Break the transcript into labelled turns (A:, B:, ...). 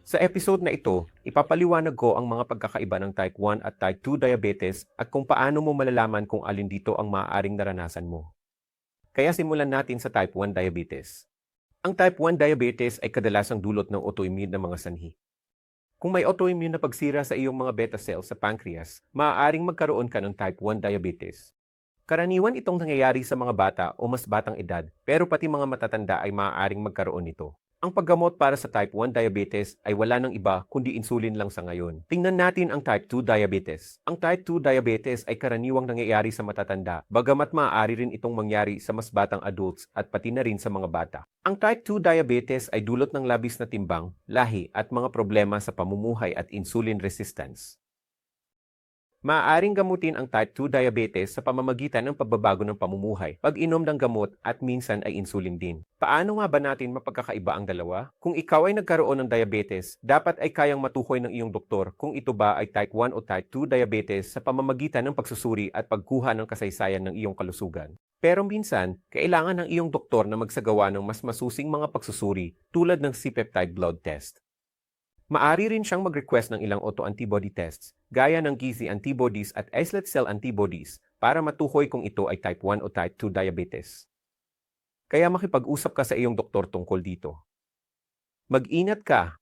A: Sa episode na ito, ipapaliwanag ko ang mga pagkakaiba ng type 1 at type 2 diabetes at kung paano mo malalaman kung alin dito ang maaaring naranasan mo. Kaya simulan natin sa type 1 diabetes. Ang type 1 diabetes ay kadalasang dulot ng autoimmune na mga sanhi. Kung may autoimmune na pagsira sa iyong mga beta cells sa pancreas, maaaring magkaroon ka ng type 1 diabetes. Karaniwan itong nangyayari sa mga bata o mas batang edad, pero pati mga matatanda ay maaaring magkaroon nito. Ang paggamot para sa type 1 diabetes ay wala ng iba kundi insulin lang sa ngayon. Tingnan natin ang type 2 diabetes. Ang type 2 diabetes ay karaniwang nangyayari sa matatanda, bagamat maaari rin itong mangyari sa mas batang adults at pati na rin sa mga bata. Ang type 2 diabetes ay dulot ng labis na timbang, lahi at mga problema sa pamumuhay at insulin resistance. Maaaring gamutin ang type 2 diabetes sa pamamagitan ng pagbabago ng pamumuhay, pag-inom ng gamot at minsan ay insulin din. Paano nga ba natin mapagkakaiba ang dalawa? Kung ikaw ay nagkaroon ng diabetes, dapat ay kayang matukoy ng iyong doktor kung ito ba ay type 1 o type 2 diabetes sa pamamagitan ng pagsusuri at pagkuha ng kasaysayan ng iyong kalusugan. Pero minsan, kailangan ng iyong doktor na magsagawa ng mas masusing mga pagsusuri tulad ng C-peptide blood test. Maari rin siyang mag-request ng ilang autoantibody tests, gaya ng GC antibodies at islet cell antibodies, para matukoy kung ito ay type 1 o type 2 diabetes. Kaya makipag-usap ka sa iyong doktor tungkol dito. Mag-ingat ka